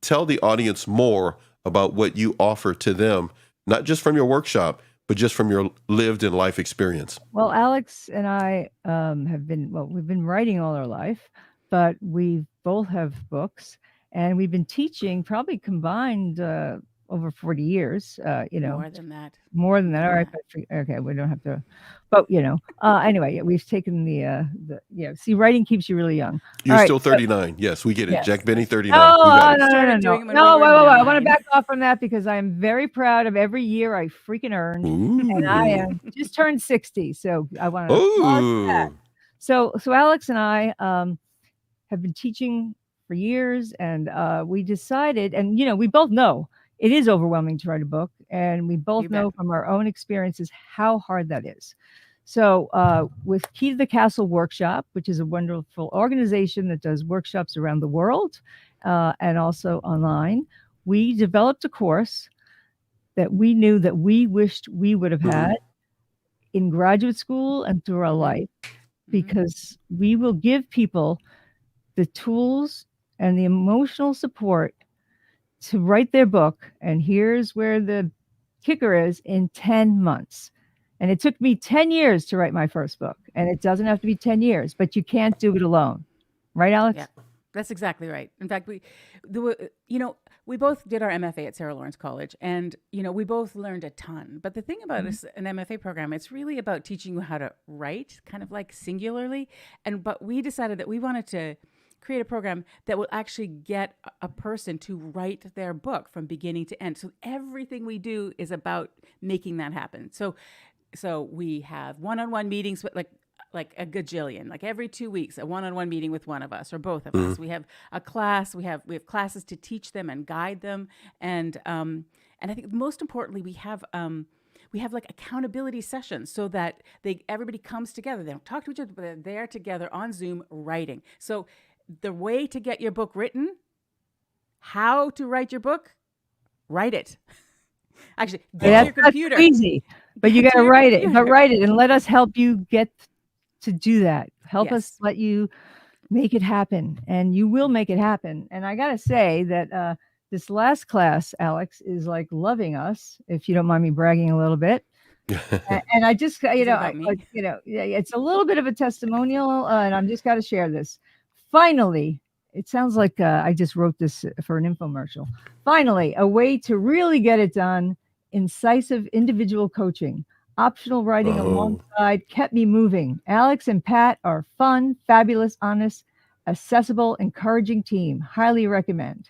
Tell the audience more about what you offer to them, not just from your workshop, but just from your lived and life experience. Well, Alex and I we've been writing all our life, but we both have books, and we've been teaching probably combined over 40 years. More than that. More than that. All right, but okay, we don't have to. But anyway, we've taken see, writing keeps you really young. You're still 39. Yes, we get it. Yes. Jack Benny, 39. No, We got it. No, wait. I want to back off from that because I am very proud of every year I freaking earned. Ooh. And I am just turned 60. So I want to applaud that. So Alex and I have been teaching for years, and we decided, and we both know it is overwhelming to write a book, and we both know from our own experiences how hard that is. So with Key to the Castle Workshop, which is a wonderful organization that does workshops around the world and also online, we developed a course that we knew that we wished we would have had in graduate school and through our life, because we will give people the tools and the emotional support to write their book. And here's where the kicker is: in 10 months. And it took me 10 years to write my first book. And it doesn't have to be 10 years, but you can't do it alone. Right, Alex? Yeah, that's exactly right. In fact, we both did our MFA at Sarah Lawrence College, and, we both learned a ton. But the thing about an MFA program, it's really about teaching you how to write, kind of like singularly. But we decided that we wanted to create a program that will actually get a person to write their book from beginning to end. So everything we do is about making that happen. So we have one-on-one meetings with like a gajillion, like every 2 weeks, a one-on-one meeting with one of us or both of us. We have a class, we have classes to teach them and guide them. And I think most importantly, we have like accountability sessions so that everybody comes together. They don't talk to each other, but they're there together on Zoom writing. So the way to get your book written, how to write your book, write it. Actually, get your computer. That's easy, but you got to write it. But write it and let us help you get to do that. Help us let you make it happen, and you will make it happen. And I got to say that this last class, Alex, is like loving us, if you don't mind me bragging a little bit. And I just, it's a little bit of a testimonial, and I'm just got to share this. Finally, it sounds like I just wrote this for an infomercial. Finally, a way to really get it done: incisive individual coaching, optional writing alongside, kept me moving. Alex and Pat are fun, fabulous, honest, accessible, encouraging team. Highly recommend.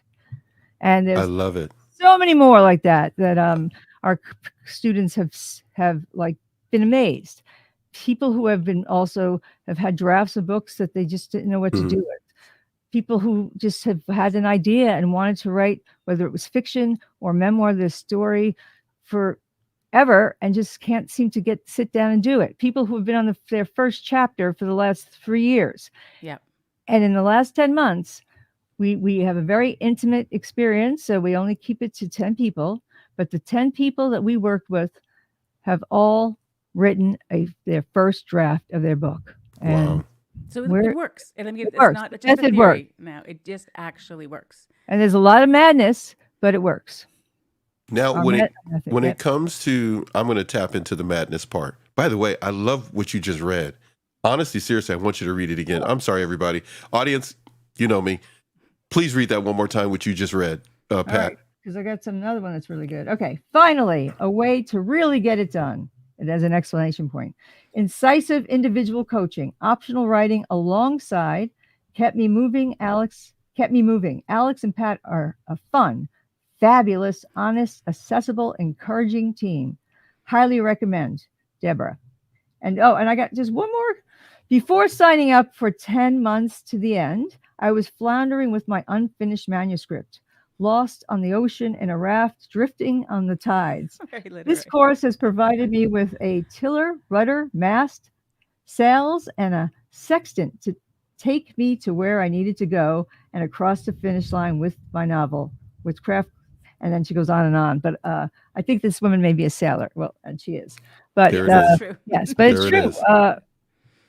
And I love it. So many more like that our students have like been amazed. People who have had drafts of books that they just didn't know what to do with. People who just have had an idea and wanted to write, whether it was fiction or memoir, their story forever, and just can't seem to sit down and do it. People who have been on their first chapter for the last 3 years. Yeah. And in the last 10 months, we have a very intimate experience. So we only keep it to 10 people, but the 10 people that we worked with have all written their first draft of their book. And wow. So it works. And I mean, it's works. not just a theory now. It just actually works. And there's a lot of madness, but it works. Now, when it comes to, I'm going to tap into the madness part. By the way, I love what you just read. Honestly, seriously, I want you to read it again. I'm sorry, everybody. Audience, you know me. Please read that one more time, what you just read, Pat. Because I got another one that's really good. Okay. Finally, a way to really get it done. It has an exclamation point. Incisive individual coaching, optional writing alongside, kept me moving. Alex and Pat are a fun, fabulous, honest, accessible, encouraging team. Highly recommend. Deborah. And I got just one more. Before signing up for 10 months to the end, I was floundering with my unfinished manuscript, lost on the ocean in a raft, drifting on the tides. This course has provided me with a tiller, rudder, mast, sails, and a sextant to take me to where I needed to go and across the finish line with my novel, Witchcraft. And then she goes on and on. But I think this woman may be a sailor. Well, and she is. But there it is. Yes, but it's true.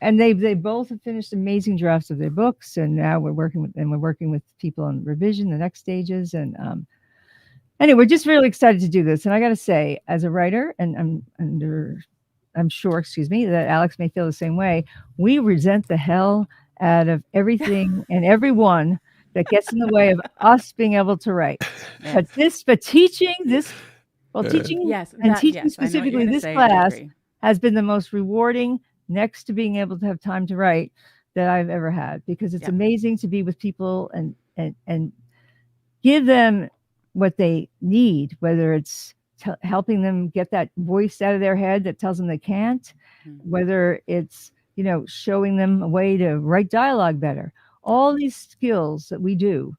and they both have finished amazing drafts of their books, and now we're working with people on revision, the next stages, and anyway, we're just really excited to do this. And I got to say, as a writer, and I'm sure, excuse me, that Alex may feel the same way. We resent the hell out of everything and everyone that gets in the way of us being able to write. Yes. But teaching teaching Yes, and that teaching yes, I know what you're specifically going to this say, and I class agree. has been the most rewarding, next to being able to have time to write, that I've ever had, because it's Yeah. amazing to be with people and give them what they need, whether it's helping them get that voice out of their head that tells them they can't, whether it's, showing them a way to write dialogue better. All these skills that we do,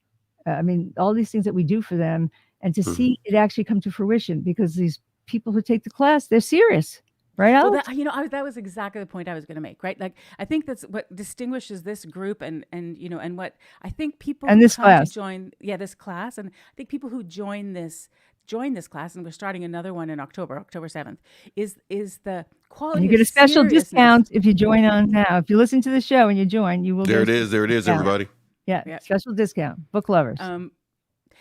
all these things that we do for them, and to see it actually come to fruition, because these people who take the class, they're serious. Right, Alex? Well, that was exactly the point I was going to make, right? Like, I think that's what distinguishes this group and what I think people And who this come to class. join, this class, and I think people who join this class, and we're starting another one in October 7th, is the quality. And you get a special seriousness. discount if you join on now. If you listen to the show and you join, you will There get it is. There it is, everybody. Yeah, special discount. Book lovers.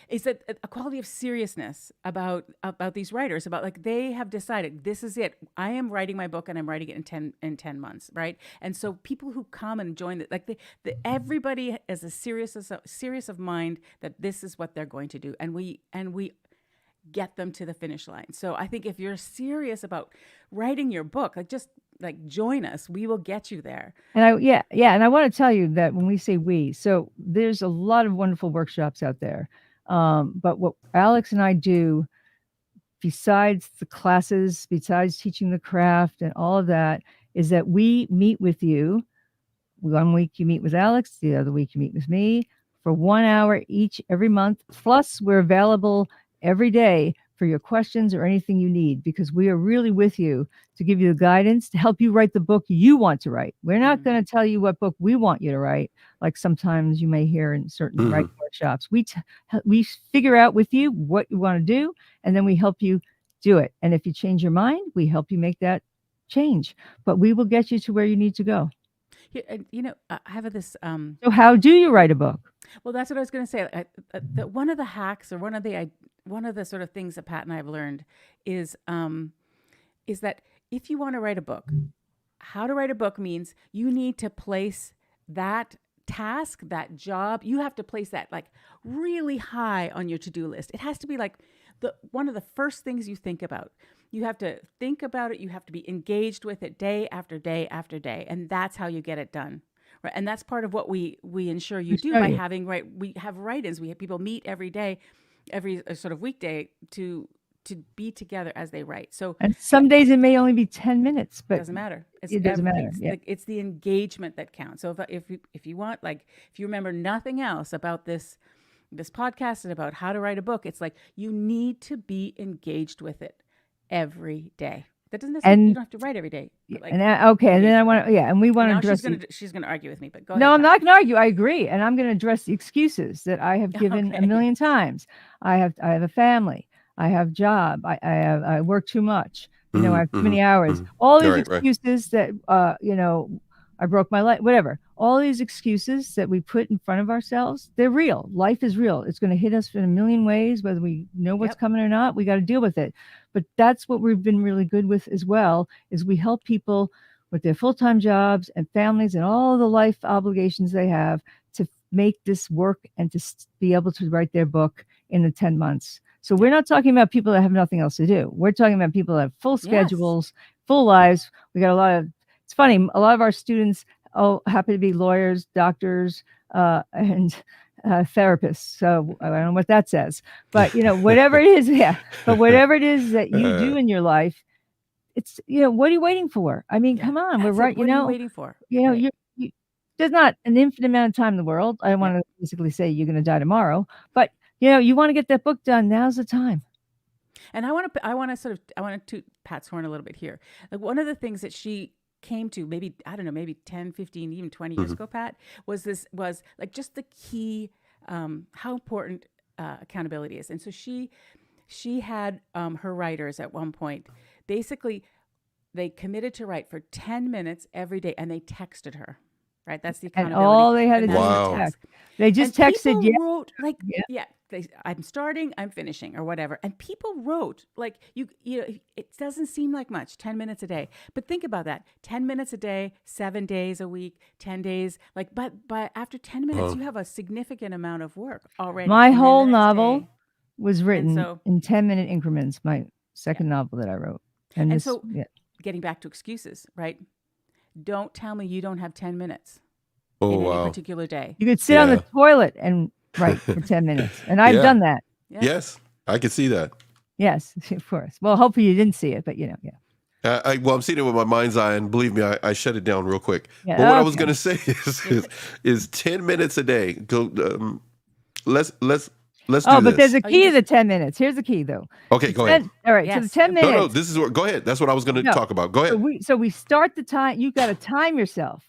Is that a quality of seriousness about these writers, about like they have decided this is it. I am writing my book and I'm writing it in 10 months, right? And so people who come and join it, like everybody is serious of mind that this is what they're going to do, and we get them to the finish line. So I think if you're serious about writing your book, just join us. We will get you there. And I want to tell you that when we say we, so there's a lot of wonderful workshops out there. But what Alex and I do, besides the classes, besides teaching the craft and all of that, is that we meet with you. 1 week you meet with Alex, the other week you meet with me for 1 hour each every month. Plus, we're available every day for your questions or anything you need, because we are really with you to give you the guidance to help you write the book you want to write. We're not going to tell you what book we want you to write, like sometimes you may hear in certain writing workshops. We figure out with you what you want to do, and then we help you do it. And if you change your mind, we help you make that change. But we will get you to where you need to go. I have this. So how do you write a book? Well, that's what I was going to say. That one of the hacks, or one of the sort of things that Pat and I have learned is that if you want to write a book, how to write a book means you need to place that task, that job. You have to place that really high on your to-do list. It has to be one of the first things you think about. You have to think about it. You have to be engaged with it day after day after day, and that's how you get it done. Right. And that's part of what we ensure you do by having we have write-ins. We have people meet every day, every sort of weekday to be together as they write. So, and some days it may only be 10 minutes, but it doesn't matter. It doesn't matter. It's the engagement that counts. So if you want, if you remember nothing else about this podcast and about how to write a book, it's you need to be engaged with it every day. That doesn't necessarily, you don't have to write every day. And then I want to, and we want to address. She's going to argue with me, but go ahead. No, I'm not going to argue. I agree, and I'm going to address the excuses that I have given a million times. I have a family. I have job. I work too much. I have too many hours. All these excuses that I broke my leg, whatever. All these excuses that we put in front of ourselves, they're real. Life is real. It's going to hit us in a million ways, whether we know what's coming or not. We got to deal with it. But that's what we've been really good with as well, is we help people with their full-time jobs and families and all the life obligations they have to make this work and to be able to write their book in the 10 months. So we're not talking about people that have nothing else to do. We're talking about people that have full schedules, full lives. We got it's funny, a lot of our students happen to be lawyers, doctors, and therapists. So I don't know what that says, but whatever it is, but whatever it is that you do in your life, it's, what are you waiting for? I mean, come on, we're right. What are you waiting for? There's not an infinite amount of time in the world. I don't want to basically say you're going to die tomorrow, but you want to get that book done. Now's the time. And I want to toot Pat's horn a little bit here. One of the things that she came to maybe 10, 15, even 20 years ago, Pat, was just the key, how important accountability is. And so she had her writers at one point basically they committed to write for 10 minutes every day, and they texted her. Right, that's the And accountability. all they had to And do that's was the Wow. text. task. They just And texted, people yeah, wrote like, yeah. I'm starting, I'm finishing, or whatever. And people wrote like you know, it doesn't seem like much, 10 minutes a day, but think about that: 10 minutes a day, 7 days a week, 10 days. Like, but by after 10 minutes, you have a significant amount of work already. My And then whole the next novel day- was written so- in 10-minute increments. My second novel that I wrote, and this, so getting back to excuses, right? Don't tell me you don't have 10 minutes Oh, in any wow. particular day. you could sit on the toilet and write for 10 minutes, and I've Yeah. done that. Yes, I can see that. Yes, of course. Well, hopefully you didn't see it, but yeah. Well, I'm seeing it with my mind's eye, and believe me, I shut it down real quick. Yeah, But what I was okay. going to say is 10 minutes a day. Go. Let's do Oh, but this. there's a key to the 10 minutes. Here's the key, though. Okay, go ahead. All right. So the Yes. 10 minutes. No, this is what. Go ahead. That's what I was going to talk about. Go ahead. So we start the time. You got to time yourself,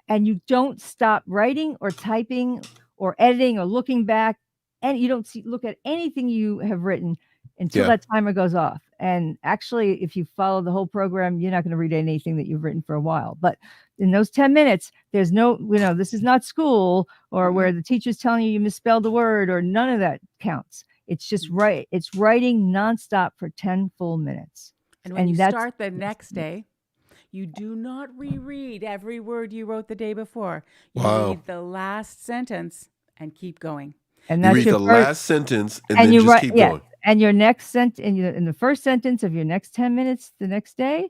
and you don't stop writing or typing or editing or looking back, and you don't look at anything you have written until that timer goes off. And actually, if you follow the whole program, you're not going to read anything that you've written for a while. But in those 10 minutes, there's no, this is not school or where the teacher's telling you misspelled a word, or none of that counts. It's just it's writing nonstop for 10 full minutes. And when you start the next day, you do not reread every word you wrote the day before. You read the last sentence and keep going. And you that's read your the last sentence and then you just keep going. And your next sentence, in the first sentence of your next 10 minutes the next day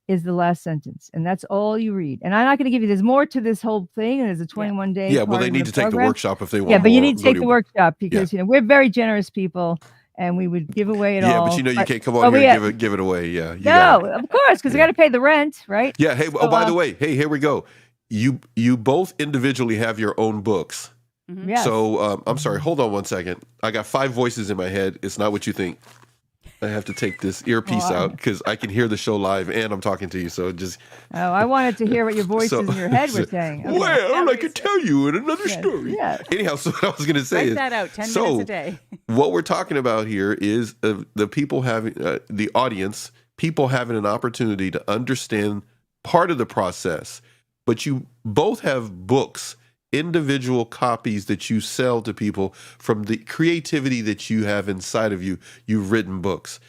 is the last sentence. And that's all you read. And I'm not going to give you, there's more to this whole thing. And there's a 21 day. Yeah, well, they need to take the workshop if they want. Yeah, but you need to take the workshop because, we're very generous people. And we would give away it all. Yeah, but you can't come on here and give it away. Yeah. No, of course, because I got to pay the rent, right? Yeah. Hey, by the way, here we go. You both individually have your own books. Yes. So I'm sorry. Hold on one second. I got 5 voices in my head. It's not what you think. I have to take this earpiece out because I can hear the show live and I'm talking to you. So just. Oh, I wanted to hear what your voices in your head were saying. Okay. Well, I could tell you in another story. Yeah. Anyhow, so what I was going to say Write that out. 10 minutes a day. What we're talking about here is the people having the audience, people having an opportunity to understand part of the process. But you both have books, individual copies that you sell to people from the creativity that you have inside of you. You've written books.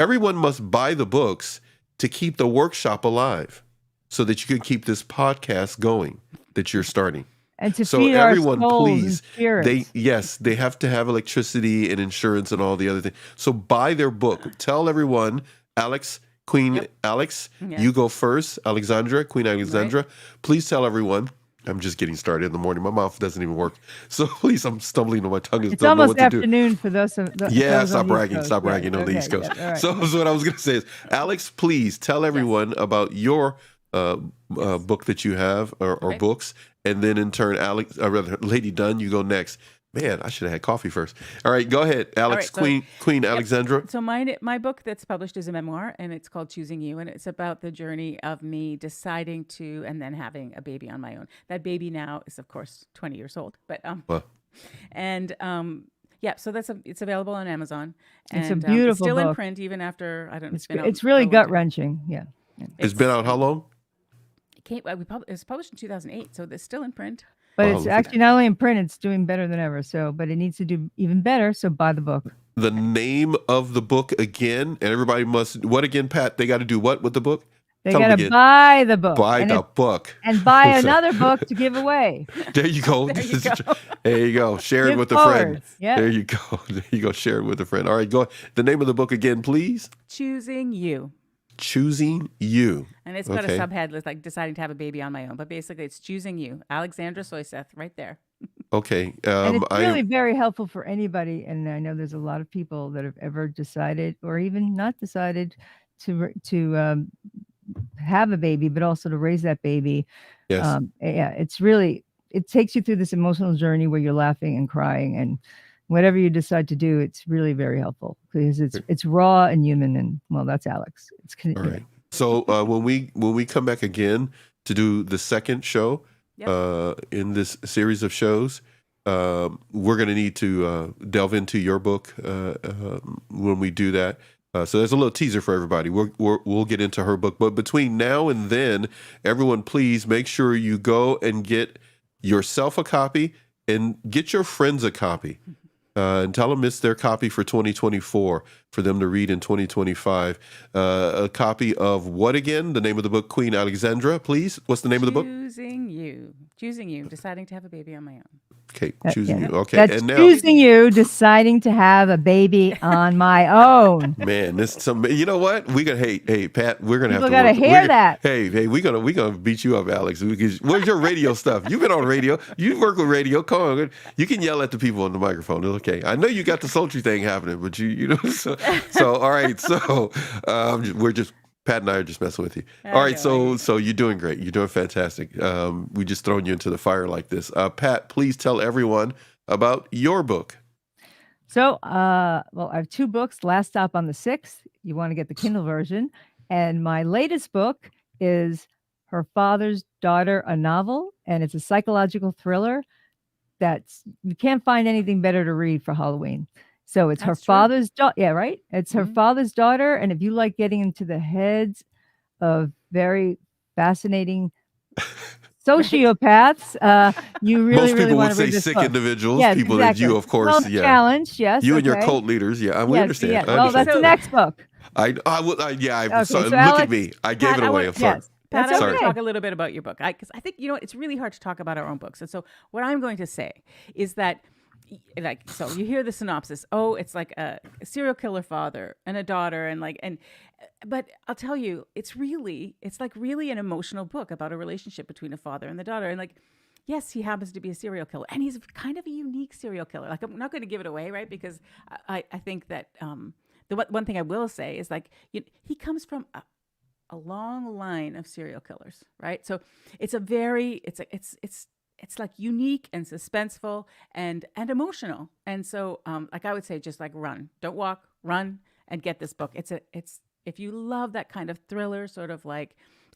Everyone must buy the books to keep the workshop alive so that you can keep this podcast going that you're starting. And to feed everyone, our souls please, and spirits. they have to have electricity and insurance and all the other things. So buy their book. Tell everyone, Queen Alex, you go first. Alexandra, Queen Alexandra, please tell everyone. I'm just getting started in the morning. My mouth doesn't even work. So please, I'm stumbling on my tongue. It's almost afternoon for those. Stop bragging. Stop bragging on the East Coast. Yeah, right. So what I was going to say is, Alex, please tell everyone about your book that you have or books. And then in turn, Lady Dunn, you go next. Man, I should have had coffee first. All right, go ahead, Alex, right, Queen Alexandra. So my book that's published is a memoir, and it's called Choosing You, and it's about the journey of me deciding to and then having a baby on my own. That baby now is, of course, 20 years old, but so it's available on Amazon. It's and, a beautiful it's still book. in print even after it's really gut wrenching. Yeah, it's been out how long? It was published in 2008, so it's still in print. But it's actually not only in print, it's doing better than ever. But it needs to do even better. So buy the book. The name of the book again, and everybody must, what again, Pat? They got to do what with the book? They got to buy the book. Buy the book. And buy another book to give away. There you go. There you go. Share it with a friend. Yep. There you go. There you go. Share it with a friend. All right, go. The name of the book again, please. Choosing You. Choosing You. And it's got a subhead list, like deciding to have a baby on my own. But basically, it's Choosing You. Alexandra Soyseth, right there. Okay. And it's really very helpful for anybody. And I know there's a lot of people that have ever decided or even not decided to have a baby, but also to raise that baby. Yes. It's really, it takes you through this emotional journey where you're laughing and crying, and whatever you decide to do, it's really very helpful because it's raw and human. And well, that's Alex. All right. So when we come back again to do the second show in this series of shows, we're going to need to delve into your book when we do that. So there's a little teaser for everybody. We'll get into her book. But between now and then, everyone, please make sure you go and get yourself a copy and get your friends a copy. And tell them it's their copy for 2024 for them to read in 2025. A copy of what again? The name of the book, Queen Alexandra, please. What's the name of the book? Choosing you, deciding to have a baby on my own. Okay, choosing you. Okay, that's and now choosing you, deciding to have a baby on my own. Man, you know what? Hey, Pat, we're gonna People have to gotta hear that. Hey, we're gonna beat you up, Alex. Where's your radio stuff? You've been on radio. You work with radio. Come on, you can yell at the people on the microphone. It's okay. I know you got the sultry thing happening, but you know. So all right. So Pat and I are just messing with you. All right. So you're doing great. You're doing fantastic. We just thrown you into the fire like this. Pat, please tell everyone about your book. So, I have 2 books. Last Stop on the 6th. You want to get the Kindle version. And my latest book is Her Father's Daughter, a novel. And it's a psychological thriller you can't find anything better to read for Halloween. So it's Her Father's Daughter. Yeah, right? It's Her Father's Daughter. And if you like getting into the heads of very fascinating sociopaths, you really want to read this sick book. individuals, yes, people exactly. that you, of course, challenge, yes. You and your cult leaders, we understand. Yeah. Well, that's the next book. Look Alex, at me. I gave it away. I'm sorry. Yes. Pat, I want to talk a little bit about your book, because I think it's really hard to talk about our own books. And so what I'm going to say is that, so you hear the synopsis. Oh, it's like a serial killer father and a daughter, but I'll tell you, it's really an emotional book about a relationship between a father and the daughter. And yes, he happens to be a serial killer, and he's kind of a unique serial killer. I'm not going to give it away, right? Because I think that the one thing I will say is he comes from a long line of serial killers, right? So it's it's unique and suspenseful and emotional. And so I would say just run, don't walk, run and get this book. It's if you love that kind of thriller sort of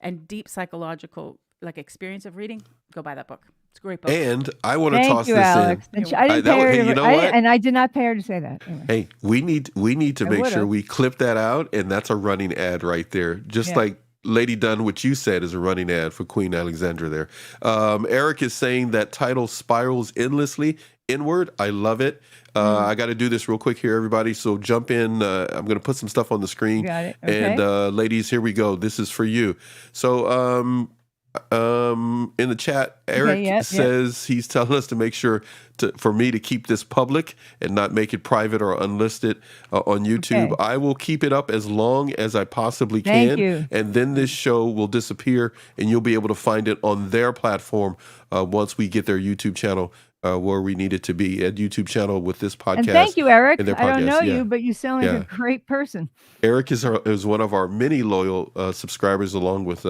and deep psychological experience of reading, go buy that book. It's a great book. And I want to toss this Alex. in. I didn't pay her to, and I did not pay her to say that. Anyway. Hey, we need to make sure we clip that out, and that's a running ad right there. Just like Lady Dunn, what you said is a running ad for Queen Alexandra there. Eric is saying that title spirals endlessly inward. I love it. I got to do this real quick here, everybody. So jump in. I'm going to put some stuff on the screen. Got it. Okay. And ladies, here we go. This is for you. So in the chat, Eric says he's telling us to make sure for me to keep this public and not make it private or unlisted on YouTube. Okay. I will keep it up as long as I possibly can. Thank you. And then this show will disappear and you'll be able to find it on their platform once we get their YouTube channel where we need it to be, at YouTube channel with this podcast. And thank you, Eric. I don't know you, but you sound like a great person. Eric is one of our many loyal subscribers, along with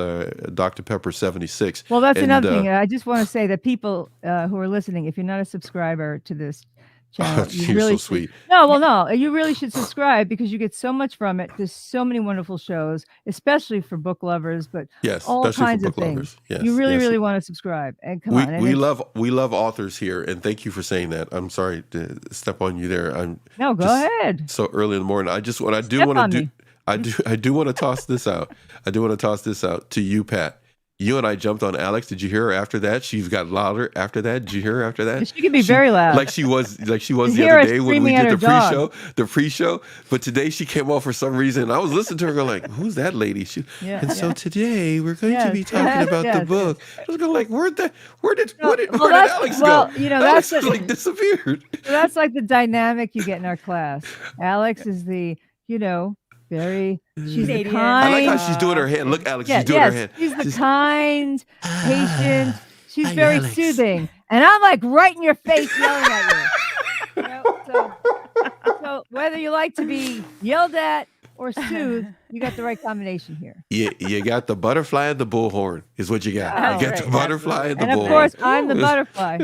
Dr. Pepper 76. Well, that's another thing. I just want to say that people who are listening, if you're not a subscriber to this channel, you're really so sweet. No, you really should subscribe because you get so much from it. There's so many wonderful shows, especially for book lovers, but all kinds of things. Yes, you really want to subscribe. And come on. We love authors here, and thank you for saying that. I'm sorry to step on you there. No, go ahead. So early in the morning. I do want to toss this out. I do want to toss this out to you, Pat. You and I jumped on Alex. Did you hear her after that? She's got louder after that. Did you hear her after that? She can be very loud. Like she was the other day when we did the pre-show. But today she came off for some reason. And I was listening to her going who's that lady? So today we're going to be talking about the book. I was going where did Alex go? Alex just disappeared. So that's like the dynamic you get in our class. Alex is the, she's the kind. I like how she's doing her hand. Look, Alex, she's doing her hand. She's the kind, patient. She's very soothing. And I'm right in your face yelling at you. So whether you like to be yelled at or soothed, you got the right combination here. You got the butterfly and the bullhorn is what you got. You got the butterfly and the bullhorn. And of course, I'm the butterfly.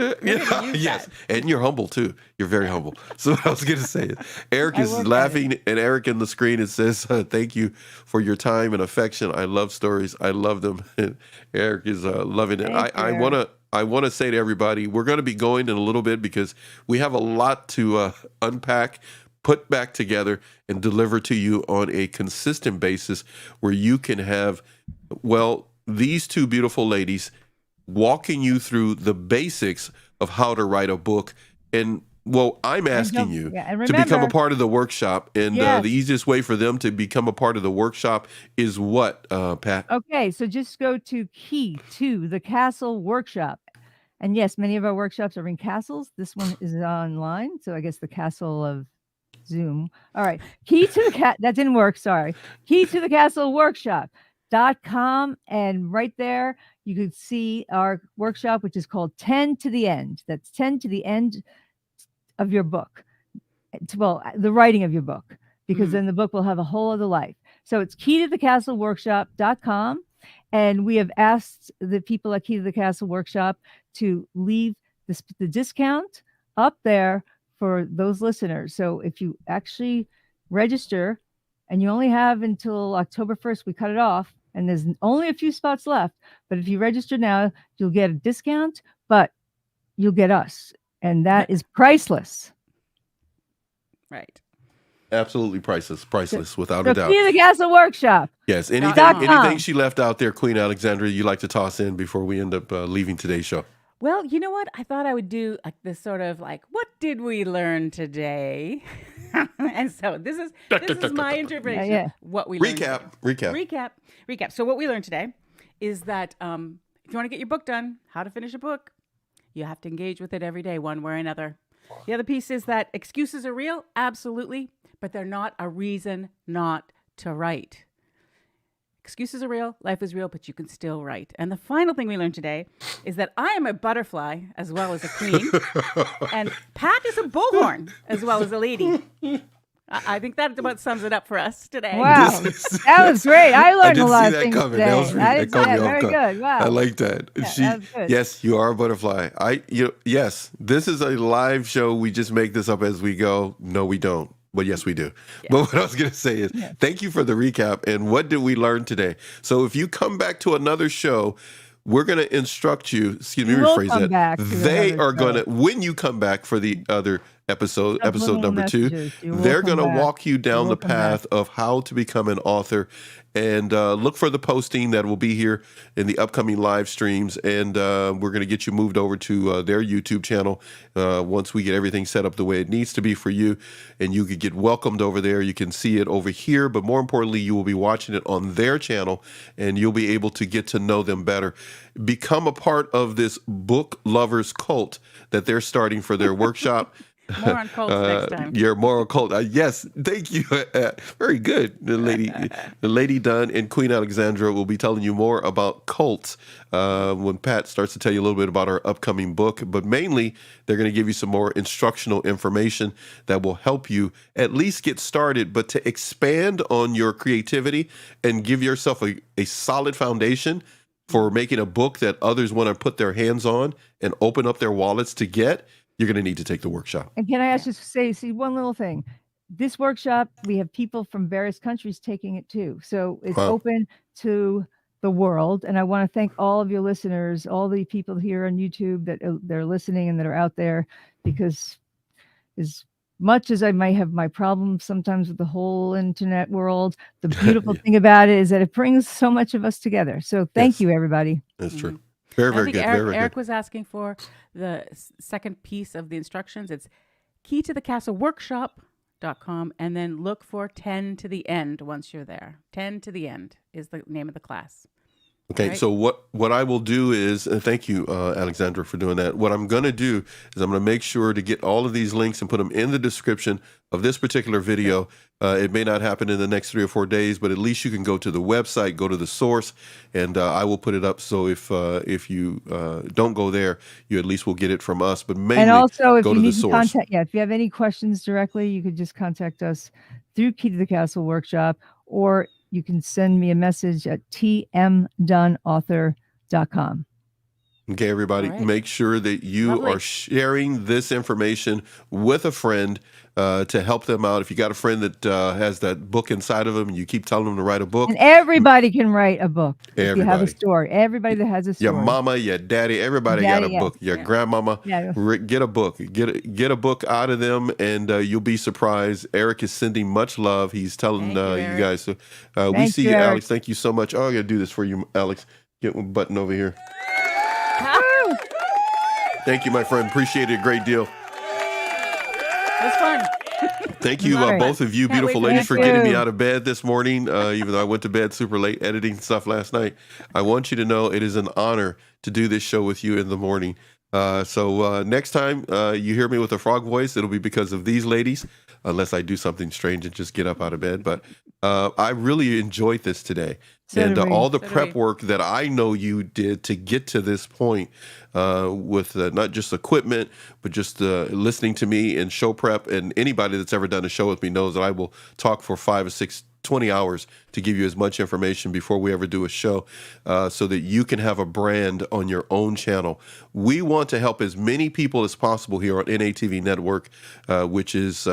Yes, and you're humble too. You're very humble. So what I was going to say is, Eric is laughing, and Eric in the screen, it says, thank you for your time and affection. I love stories. I love them. And Eric is loving it. I want to say to everybody, we're going to be going in a little bit because we have a lot to unpack, put back together and delivered to you on a consistent basis where you can have, well, these two beautiful ladies walking you through the basics of how to write a book. And well, I'm asking you to become a part of the workshop. And the easiest way for them to become a part of the workshop is what, Pat? Okay, so just go to Key to the Castle Workshop. And yes, many of our workshops are in castles. This one is online. So I guess the castle of Zoom. All right. Key to the that didn't work. Sorry. Key to the Castle Workshop.com. And right there, you could see our workshop, which is called 10 to the End. That's 10 to the end of your book. Well, the writing of your book, because then the book will have a whole other life. So it's Key to the Castle Workshop.com. And we have asked the people at Key to the Castle Workshop to leave the discount up there for those listeners. So if you actually register, and you only have until October 1st, we cut it off, and there's only a few spots left. But if you register now, you'll get a discount, but you'll get us. And that is priceless. Right. Absolutely priceless, without a doubt. Key to the Castle Workshop. Yes. Anything she left out there, Queen Alexandra, you'd like to toss in before we end up leaving today's show? Well, you know what? I thought I would do like this sort of like, what did we learn today? And so this is my interpretation of what we learned. Recap. So what we learned today is that if you want to get your book done, how to finish a book, you have to engage with it every day, one way or another. The other piece is that excuses are real, absolutely, but they're not a reason not to write. Excuses are real, life is real, but you can still write. And the final thing we learned today is that I am a butterfly as well as a queen, and Pat is a bullhorn as well as a lady. I think that about sums it up for us today. Wow, that was great. I learned a lot of things today. That caught me off guard. Good. Wow, I like that. That was good. Yes, you are a butterfly. Yes, this is a live show. We just make this up as we go. No, we don't. Well, yes, we do. Yeah. But what I was going to say is thank you for the recap. And what did we learn today? So if you come back to another show, we're going to instruct you. Excuse me, rephrase that. They are going to, when you come back for the other episode number 2, they're going to walk you down the path of how to become an author. And look for the posting that will be here in the upcoming live streams. And we're going to get you moved over to their YouTube channel once we get everything set up the way it needs to be for you. And you could get welcomed over there. You can see it over here. But more importantly, you will be watching it on their channel. And you'll be able to get to know them better. Become a part of this book lovers cult that they're starting for their workshop. More on cults next time. Your moral cult. Yes, thank you. Very good. The lady Dunn and Queen Alexandra will be telling you more about cults when Pat starts to tell you a little bit about our upcoming book. But mainly, they're going to give you some more instructional information that will help you at least get started, but to expand on your creativity and give yourself a solid foundation for making a book that others want to put their hands on and open up their wallets to get. You're going to need to take the workshop. And can I ask you to see one little thing? This workshop, we have people from various countries taking it too. So it's open to the world. And I want to thank all of your listeners, all the people here on YouTube that they're listening and that are out there, because as much as I might have my problems sometimes with the whole internet world, the beautiful thing about it is that it brings so much of us together. So thank you, everybody. That's true. Very good. Eric was asking for the second piece of the instructions. It's Key to the Castle Workshop.com, and then look for 10 to the End once you're there. 10 to the End is the name of the class. Okay, right? So what I will do is, thank you, Alexandra, for doing that. What I'm going to do is I'm going to make sure to get all of these links and put them in the description of this particular video. It may not happen in the next 3 or 4 days, but at least you can go to the website, go to the source, and I will put it up. So if you don't go there, you at least will get it from us. But mainly, and also, if go you to need the source. Contact, if you have any questions directly, you could just contact us through Key to the Castle Workshop, or you can send me a message at tmdunnauthor.com. Okay, everybody, make sure that you are sharing this information with a friend. to help them out. If you got a friend that has that book inside of them and you keep telling them to write a book. And everybody can write a book. If you have a Everybody. story. Everybody that has a Your story. mama, your daddy, everybody got a book. Your grandmama, get a book. Get a book out of them, and you'll be surprised. Eric is sending much love. He's telling you guys. So, we see you, Eric. Alex. Thank you so much. Oh, I got to do this for you, Alex. Get one button over here. Thank you, my friend. Appreciate it a great deal. It was fun. Thank you, both of you beautiful ladies, for getting me out of bed this morning, even though I went to bed super late editing stuff last night. I want you to know it is an honor to do this show with you in the morning. So next time you hear me with a frog voice, it'll be because of these ladies, unless I do something strange and just get up out of bed. But I really enjoyed this today. And all the prep work that I know you did to get to this point with not just equipment, but just listening to me and show prep. And anybody that's ever done a show with me knows that I will talk for 5 or 6, 20 hours to give you as much information before we ever do a show so that you can have a brand on your own channel. We want to help as many people as possible here on NATV Network, which is